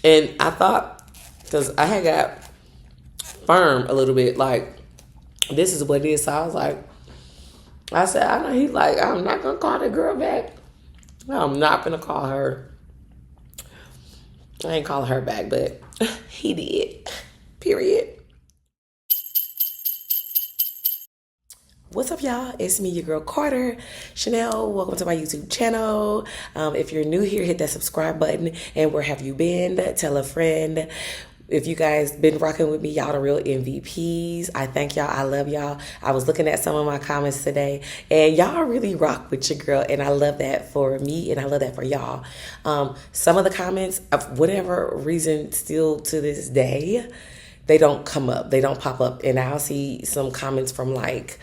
And I thought, because I had got firm a little bit, like, this is what it is. So I was like, I said, I know he's like, I'm not going to call the girl back. I'm not going to call her. I ain't calling her back, but he did. Period. What's up, y'all? It's me, your girl KarterChanelle. Welcome to my YouTube channel. If you're new here, hit that subscribe button. And where have you been? Tell a friend. If you guys been rocking with me, y'all the real MVPs. I thank y'all. I love y'all. I was looking at some of my comments today, and y'all really rock with your girl, and I love that for me, and I love that for y'all. Some of the comments, of whatever reason, still to this day, they don't come up. They don't pop up, and I'll see some comments from like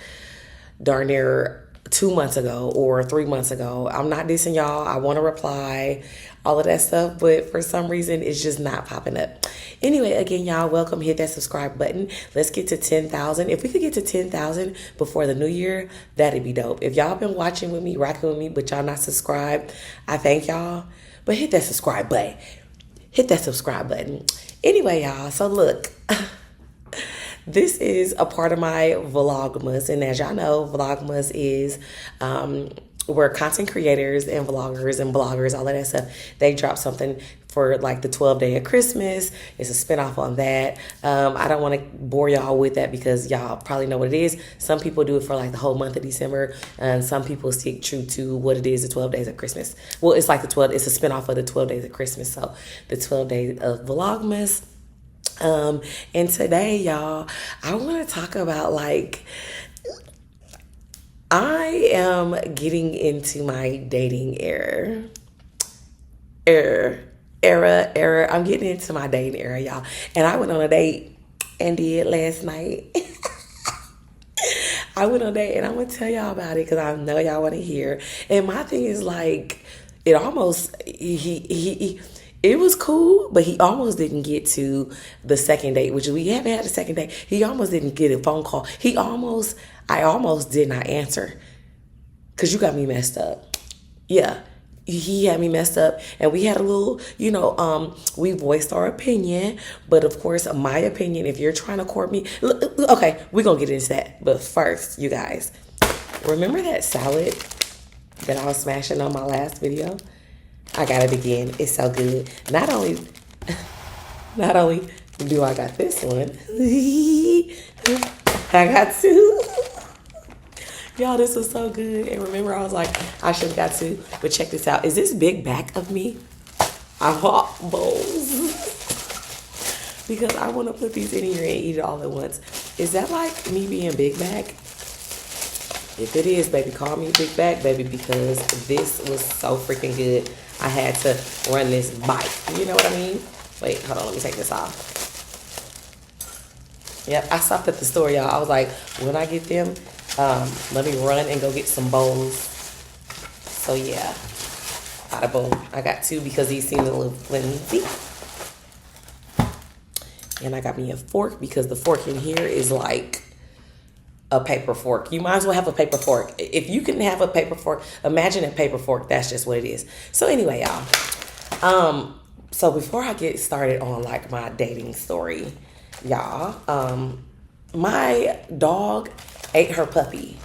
darn near 2 months ago or 3 months ago. I'm not dissing y'all. I want to reply, all of that stuff, but for some reason, it's just not popping up. Anyway, again, y'all, welcome. Hit that subscribe button. Let's get to 10,000. If we could get to 10,000 before the new year, that'd be dope. If y'all been watching with me, rocking with me, but y'all not subscribed, I thank y'all. But hit that subscribe button. Hit that subscribe button. Anyway, y'all, so look. This is a part of my Vlogmas, and as y'all know, Vlogmas is where content creators and vloggers and bloggers, all of that stuff, they drop something for like the 12th day of Christmas. It's a spinoff on that. I don't want to bore y'all with that because y'all probably know what it is. Some people do it for like the whole month of December, and some people stick true to what it is, the 12 days of Christmas. Well, it's like it's a spinoff of the 12 days of Christmas. So the 12 days of Vlogmas. And today, y'all, I want to talk about like, I am getting into my dating era. I'm getting into my dating era, y'all. And I went on a date and did last night. I went on a date and I'm going to tell y'all about it because I know y'all want to hear. And my thing is like, it almost, it was cool, but he almost didn't get to the second date, which we haven't had a second date. He almost didn't get a phone call. I almost did not answer because you got me messed up. Yeah, he had me messed up, and we had a little, we voiced our opinion. But of course, my opinion, if you're trying to court me, okay, we're going to get into that. But first, you guys, remember that salad that I was smashing on my last video? I got it again. It's so good. Not only do I got this one, I got two. Y'all, this was so good. And remember, I was like, I should have got two. But check this out. Is this big back of me? I want bowls. Because I want to put these in here and eat it all at once. Is that like me being big back? If it is, baby, call me Big Back, baby, because this was so freaking good. I had to run this bite. You know what I mean? Wait, hold on. Let me take this off. Yep, I stopped at the store, y'all. I was like, when I get them, let me run and go get some bowls. So, yeah. Bada boom. I got two because these seem a little flimsy. And I got me a fork because the fork in here is like a paper fork. You might as well have a paper fork. If you can have a paper fork, imagine a paper fork. That's just what it is. So anyway, y'all. So before I get started on like my dating story, y'all, my dog ate her puppy.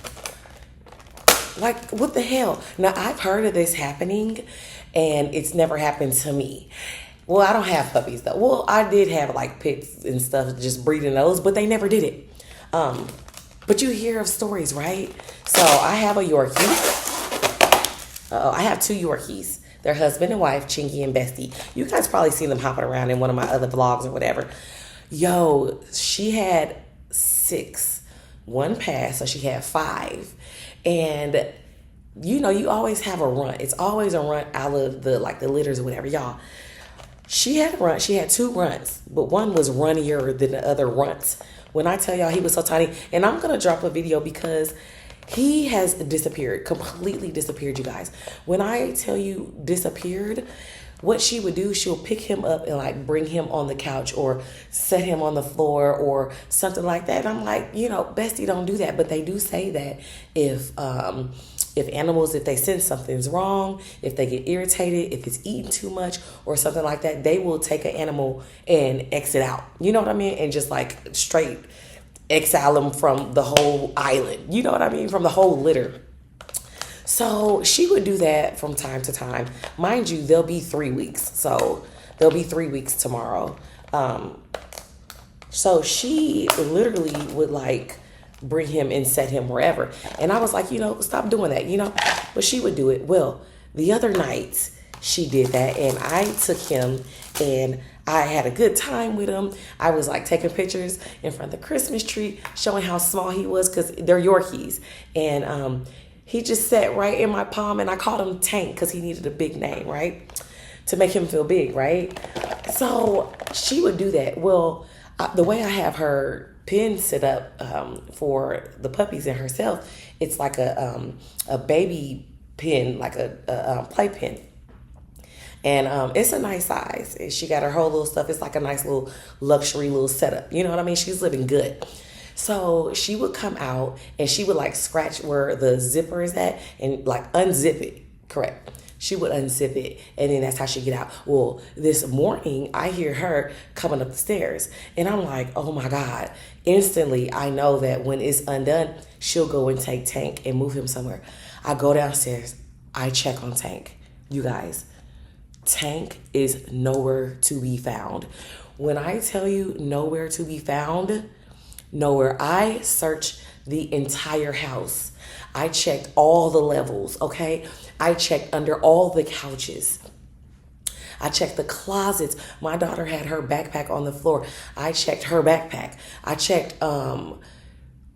Like, what the hell? Now, I've heard of this happening, and it's never happened to me. Well, I don't have puppies, though. Well, I did have, like, pits and stuff, just breeding those, but they never did it. But you hear of stories, right? So I have a Yorkie. I have two Yorkies. They're husband and wife, Chinky and Bestie. You guys probably seen them hopping around in one of my other vlogs or whatever. Yo, she had 6. One passed, so she had 5. And, you always have a runt. It's always a runt out of the litters or whatever, y'all. She had a runt. She had 2 runts, but one was runnier than the other runts. When I tell y'all he was so tiny, and I'm going to drop a video because he has disappeared, completely disappeared, you guys. When I tell you disappeared, what she would do, she'll pick him up and like bring him on the couch or set him on the floor or something like that. And I'm like, Bestie, don't do that. But they do say that if if they sense something's wrong, if they get irritated, if it's eating too much or something like that, they will take an animal and exit out. You know what I mean? And just like straight exile them from the whole island. You know what I mean? From the whole litter. So she would do that from time to time. Mind you, there'll be 3 weeks. So there'll be 3 weeks tomorrow. So she literally would like bring him and set him wherever. And I was like, stop doing that, But she would do it. Well, the other night she did that and I took him and I had a good time with him. I was like taking pictures in front of the Christmas tree, showing how small he was because they're Yorkies. And he just sat right in my palm and I called him Tank because he needed a big name, right? To make him feel big, right? So she would do that. Well, the way I have her pen set up for the puppies and herself, it's like a baby pen, like a play pen. And it's a nice size. She got her whole little stuff. It's like a nice little luxury little setup. You know what I mean? She's living good. So she would come out and she would like scratch where the zipper is at and like unzip it. Correct. She would unzip it and then that's how she get out. Well, this morning I hear her coming up the stairs and I'm like, oh my God. Instantly, I know that when it's undone, she'll go and take Tank and move him somewhere. I go downstairs. I check on Tank. You guys, Tank is nowhere to be found. When I tell you nowhere to be found, nowhere. I searched the entire house. I checked all the levels, okay? I checked under all the couches. I checked the closets. My daughter had her backpack on the floor. I checked her backpack. I checked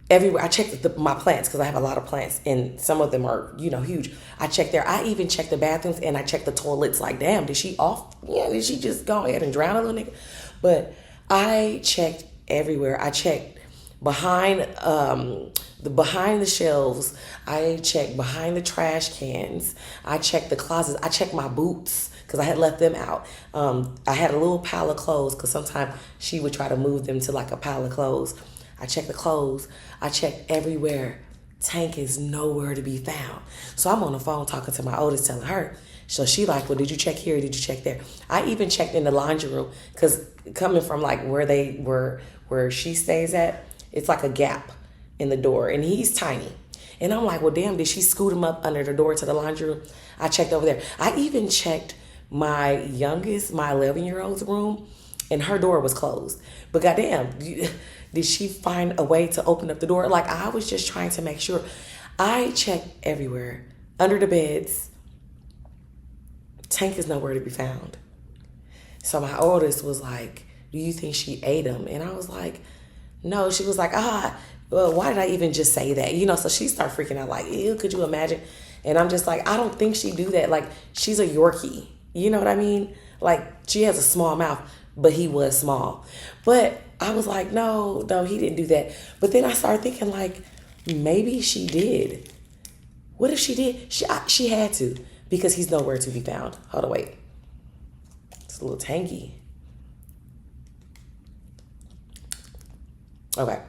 everywhere. I checked my plants because I have a lot of plants and some of them are, huge. I checked there. I even checked the bathrooms and I checked the toilets. Like, damn, did she off? Yeah, did she just go ahead and drown a little nigga? But I checked everywhere. I checked behind the shelves. I checked behind the trash cans. I checked the closets. I checked my boots because I had left them out. I had a little pile of clothes because sometimes she would try to move them to like a pile of clothes. I checked the clothes. I checked everywhere. Tank is nowhere to be found. So I'm on the phone talking to my oldest, telling her. So she like, well, did you check here? Did you check there? I even checked in the laundry room because coming from like where she stays at, it's like a gap in the door and he's tiny. And I'm like, well, damn, did she scoot him up under the door to the laundry room? I checked over there. I even checked my youngest, my 11-year-old's room and her door was closed. But goddamn, did she find a way to open up the door? Like I was just trying to make sure. I checked everywhere, under the beds. Tank is nowhere to be found. So my oldest was like, do you think she ate him? And I was like, no. She was like, well, why did I even just say that? So she started freaking out like, ew, could you imagine? And I'm just like, I don't think she do that. Like, she's a Yorkie. You know what I mean? Like, she has a small mouth, but he was small. But I was like, no, he didn't do that. But then I started thinking like, maybe she did. What if she did? She had to because he's nowhere to be found. Hold on, wait. It's a little tangy. Okay.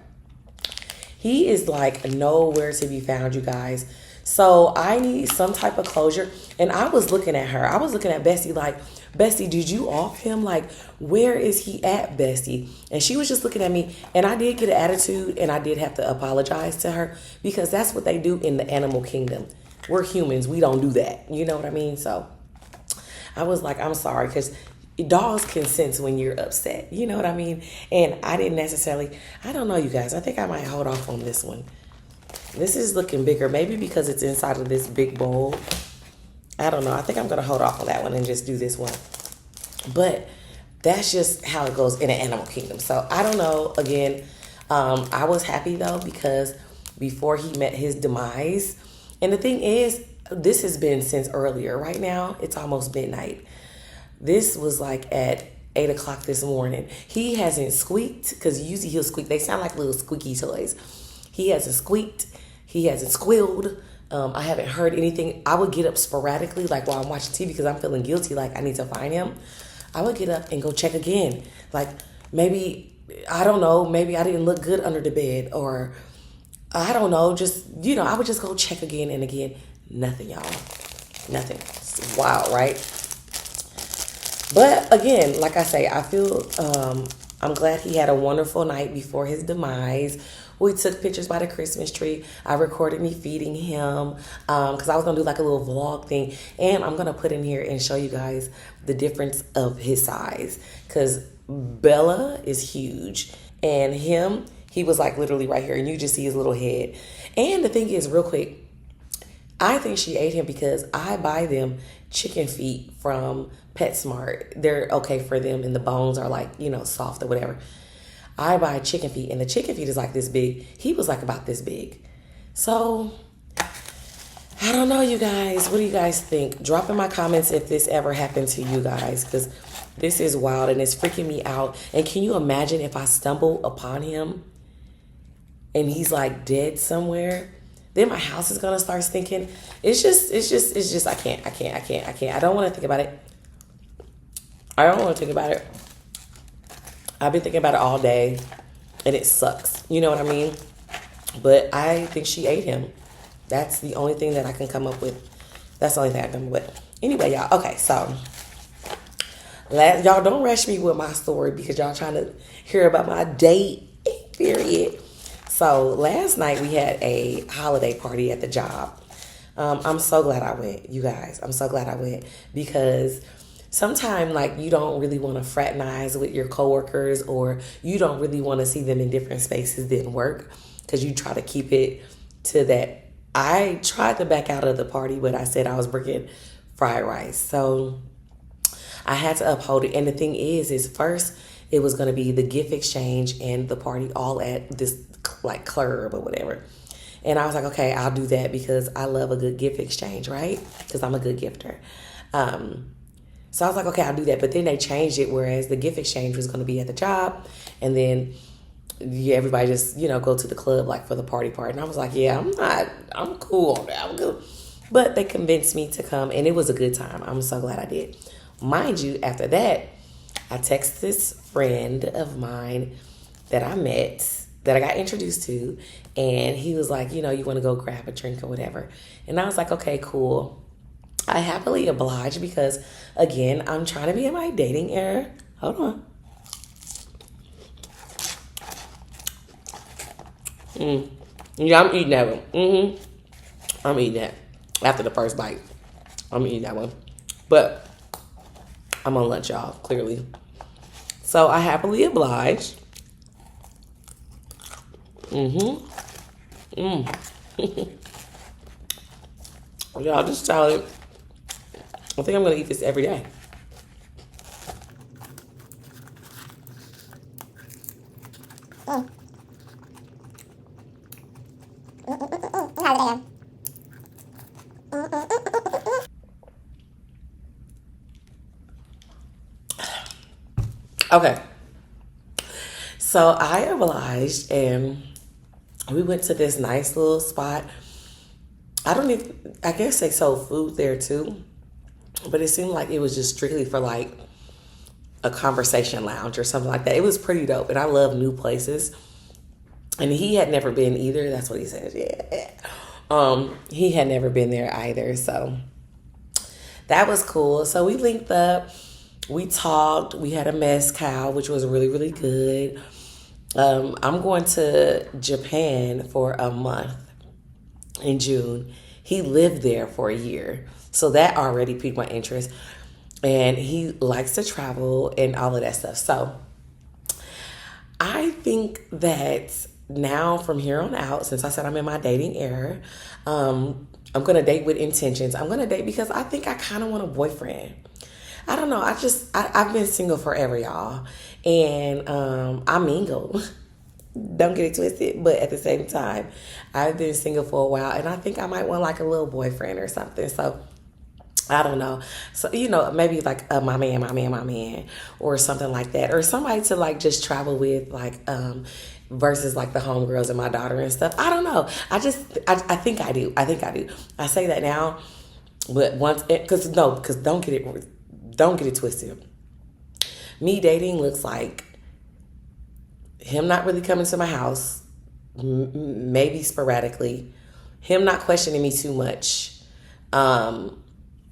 He is like nowhere to be found, you guys. So I need some type of closure. And I was looking at her. I was looking at Bessie like, Bessie, did you off him? Like, where is he at, Bessie? And she was just looking at me. And I did get an attitude and I did have to apologize to her because that's what they do in the animal kingdom. We're humans. We don't do that. You know what I mean? So I was like, I'm sorry because dogs can sense when you're upset. You know what I mean? And I didn't necessarily, I don't know, you guys. I think I might hold off on this one. This is looking bigger. Maybe because it's inside of this big bowl. I don't know. I think I'm going to hold off on that one and just do this one. But that's just how it goes in the animal kingdom. So I don't know. Again, I was happy though because before he met his demise. And the thing is, this has been since earlier. Right now, it's almost midnight. This was like at 8 o'clock this morning. He hasn't squeaked because usually he'll squeak. They sound like little squeaky toys. He hasn't squeaked. He hasn't squealed. I haven't heard anything. I would get up sporadically, like while I'm watching TV because I'm feeling guilty, like I need to find him. I would get up and go check again. Like maybe, I don't know, maybe I didn't look good under the bed or I don't know, just, I would just go check again and again. Nothing, y'all. Nothing. It's wild, right? But again, like I say, I feel I'm glad he had a wonderful night before his demise. We took pictures by the Christmas tree. I recorded me feeding him because I was going to do like a little vlog thing. And I'm going to put in here and show you guys the difference of his size. Because Bella is huge. And him, he was like literally right here. And you just see his little head. And the thing is, real quick, I think she ate him because I buy them chicken feet from PetSmart. They're okay for them and the bones are like, you know, soft or whatever. I buy chicken feet and the chicken feet is like this big. He was like about this big. So, I don't know, you guys. What do you guys think? Drop in my comments if this ever happened to you guys because this is wild and it's freaking me out. And can you imagine if I stumble upon him and he's like dead somewhere? Then my house is gonna start stinking. It's just, I can't. I don't wanna think about it. I've been thinking about it all day and it sucks. You know what I mean? But I think she ate him. That's the only thing that I can come up with. That's the only thing I can come up with. Anyway, y'all, okay, so y'all don't rush me with my story because y'all trying to hear about my date, period. So last night we had a holiday party at the job. I'm so glad I went, you guys. I'm so glad I went because sometimes like you don't really want to fraternize with your coworkers or you don't really want to see them in different spaces than work because you try to keep it to that. I tried to back out of the party, but I said I was bringing fried rice. So I had to uphold it. And the thing is first it was going to be the gift exchange and the party all at this like club or whatever. And I was like, okay, I'll do that because I love a good gift exchange, right? Because I'm a good gifter. So I was like, okay, I'll do that. But then they changed it, whereas the gift exchange was going to be at the job. And then everybody just, you know, go to the club like for the party part. And I was like, yeah, I'm cool on that. I'm good. But they convinced me to come and it was a good time. I'm so glad I did. Mind you, after that, I texted this friend of mine that I met, that I got introduced to, and he was like, you know, you want to go grab a drink or whatever. And I was like, okay, cool. I happily obliged because, again, I'm trying to be in my dating era. Hold on. Yeah, I'm eating that one. I'm eating that after the first bite. I'm eating that one. But I'm on lunch, y'all, clearly. So I happily obliged. Y'all just tell it. I think I'm gonna eat this every day. Okay. So I obliged and we went to this nice little spot. I guess they sold food there too. But it seemed like it was just strictly for like a conversation lounge or something like that. It was pretty dope. And I love new places. And he had never been either. That's what he said. Yeah. He had never been there either. So that was cool. So we linked up. We talked. We had a mezcal, which was really, really good. I'm going to Japan for a month in June. He lived there for a year. So that already piqued my interest. And he likes to travel and all of that stuff. So I think that now from here on out, since I said I'm in my dating era, I'm going to date with intentions. I'm going to date because I think I kind of want a boyfriend. I don't know. I've been single forever, y'all. And I mingle. Don't get it twisted. But at the same time, I've been single for a while. And I think I might want like a little boyfriend or something. So I don't know. So, you know, maybe like my man, or something like that. Or somebody to like just travel with, like, versus like the homegirls and my daughter and stuff. I don't know. I think I do. I say that now, but because don't get it twisted. Me dating looks like him not really coming to my house, maybe sporadically, him not questioning me too much,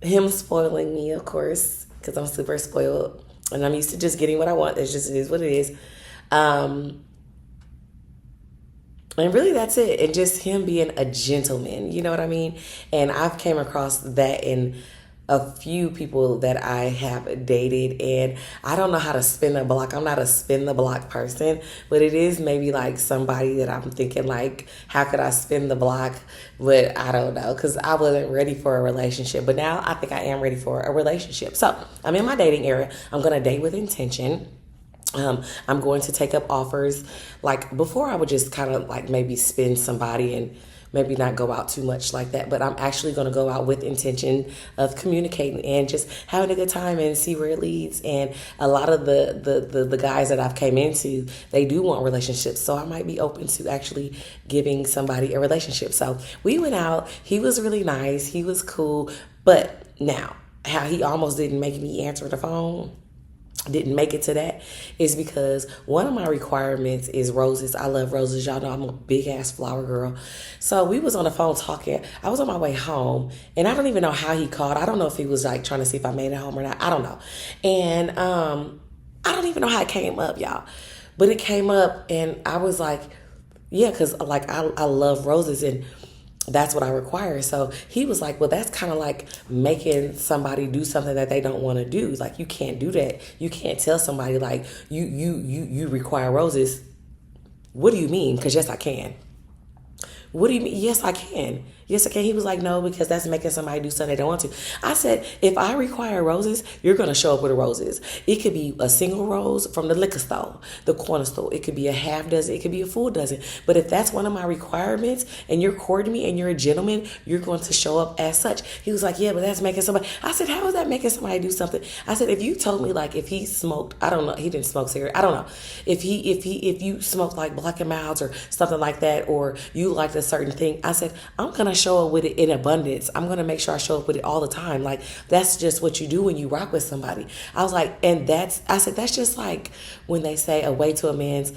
Him spoiling me, of course, because I'm super spoiled and I'm used to just getting what I want. It is what it is. And really, that's it. And just him being a gentleman, you know what I mean? And I've came across that in a few people that I have dated, and I don't know how to spin the block. I'm not a spin the block person, but it is maybe like somebody that I'm thinking like, how could I spin the block? But I don't know, because I wasn't ready for a relationship. But now I think I am ready for a relationship. So I'm in my dating era. I'm going to date with intention. I'm going to take up offers. Like before, I would just kind of like maybe spin somebody and maybe not go out too much like that. But I'm actually going to go out with intention of communicating and just having a good time and see where it leads. And a lot of the guys that I've came into, they do want relationships. So I might be open to actually giving somebody a relationship. So we went out. He was really nice. He was cool. But now, how he almost didn't make me answer the phone, didn't make it to that, is because one of my requirements is roses. I love roses. Y'all know I'm a big ass flower girl. So we was on the phone talking. I was on my way home and I don't even know how he called. I don't know if he was like trying to see if I made it home or not. I don't know. And I don't even know how it came up, y'all. But it came up and I was like, yeah, because like I love roses and that's what I require. So he was like, well, that's kind of like making somebody do something that they don't want to do. Like, you can't do that. You can't tell somebody like you require roses. What do you mean? Because yes, I can. What do you mean? Yes, I can. Yes, I can. He was like, no, because that's making somebody do something they don't want to. I said, if I require roses, you're going to show up with the roses. It could be a single rose from the liquor store, the corner store. It could be a half dozen. It could be a full dozen. But if that's one of my requirements and you're courting me and you're a gentleman, you're going to show up as such. He was like, yeah, but that's making somebody. I said, how is that making somebody do something? I said, if you told me like if he smoked, I don't know, he didn't smoke cigarette. I don't know. If you smoked like Black and Milds or something like that, or you liked a certain thing, I said, I'm going to show up with it in abundance. I'm going to make sure I show up with it all the time. Like, that's just what you do when you rock with somebody. I was like, and I said, that's just like when they say a way to a man's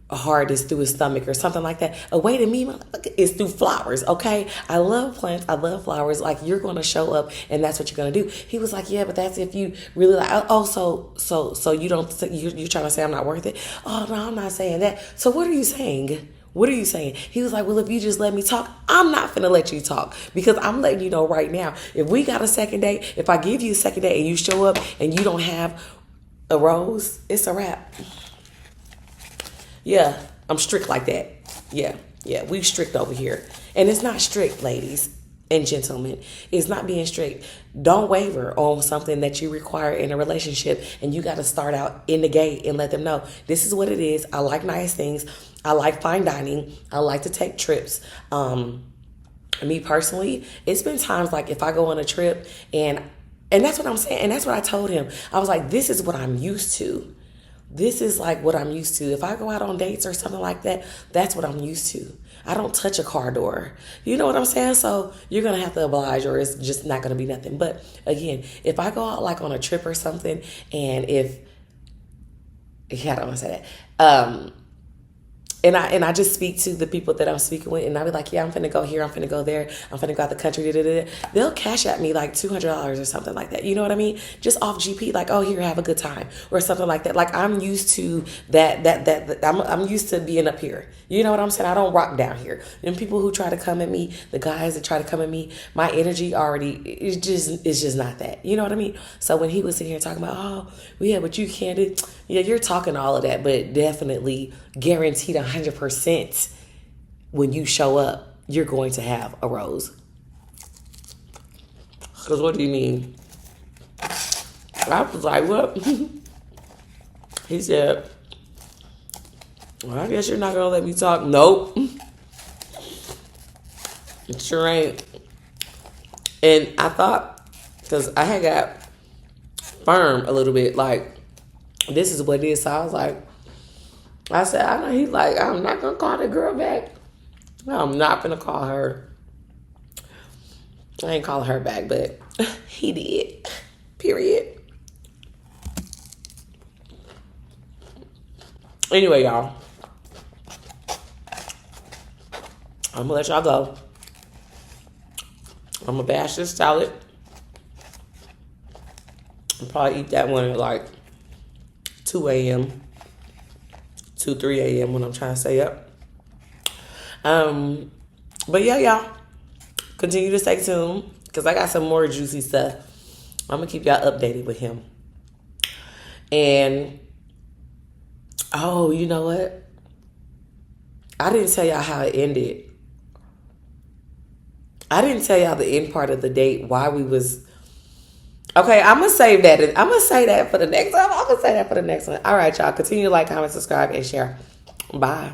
heart is through his stomach or something like that. A way to me is through flowers. Okay. I love plants. I love flowers. Like, you're going to show up and that's what you're going to do. He was like, yeah, but that's if you really like, oh, so you don't, you're trying to say I'm not worth it. Oh no, I'm not saying that. So what are you saying? What are you saying? He was like, well, if you just let me talk, I'm not finna let you talk, because I'm letting you know right now, if we got a second date, if I give you a second date and you show up and you don't have a rose, it's a wrap. Yeah, I'm strict like that. Yeah, we strict over here. And it's not strict, ladies and gentlemen. It's not being strict. Don't waver on something that you require in a relationship, and you got to start out in the gate and let them know, this is what it is. I like nice things. I like fine dining. I like to take trips. Me personally, it's been times like if I go on a trip and that's what I'm saying. And that's what I told him. I was like, this is what I'm used to. This is like what I'm used to. If I go out on dates or something like that, that's what I'm used to. I don't touch a car door. You know what I'm saying? So you're going to have to oblige, or it's just not going to be nothing. But again, if I go out like on a trip or something, and I don't want to say that. And I just speak to the people that I'm speaking with, and I'll be like, yeah, I'm finna go here, I'm finna go there, I'm finna go out the country, They'll cash at me like $200 or something like that. You know what I mean? Just off GP, like, oh, here, have a good time, or something like that. Like, I'm used to that I'm used to being up here. You know what I'm saying? I don't rock down here. And people who try to come at me, the guys that try to come at me, my energy already is just not that. You know what I mean? So when he was sitting here talking about, oh, yeah, but you can't do, yeah, you're talking all of that, but definitely guaranteed 100% when you show up, you're going to have a rose. Because what do you mean? I was like, what? He said, well, I guess you're not going to let me talk. Nope. It sure ain't. And I thought, because I had got firm a little bit, like, this is what it is. So I was like, I said, I know. He's like, I'm not going to call the girl back. No, I'm not going to call her. I ain't calling her back, but he did. Period. Anyway, y'all, I'm going to let y'all go. I'm gonna bash this salad. I'll probably eat that one at like 2 a.m. 2, 3 a.m. when I'm trying to stay up. But yeah, y'all. Continue to stay tuned because I got some more juicy stuff. I'm gonna keep y'all updated with him. And oh, you know what? I didn't tell y'all how it ended. I didn't tell y'all the end part of the date, why we was. Okay, I'm gonna save that. I'm gonna say that for the next time. I'm gonna say that for the next one. All right, y'all. Continue to like, comment, subscribe, and share. Bye.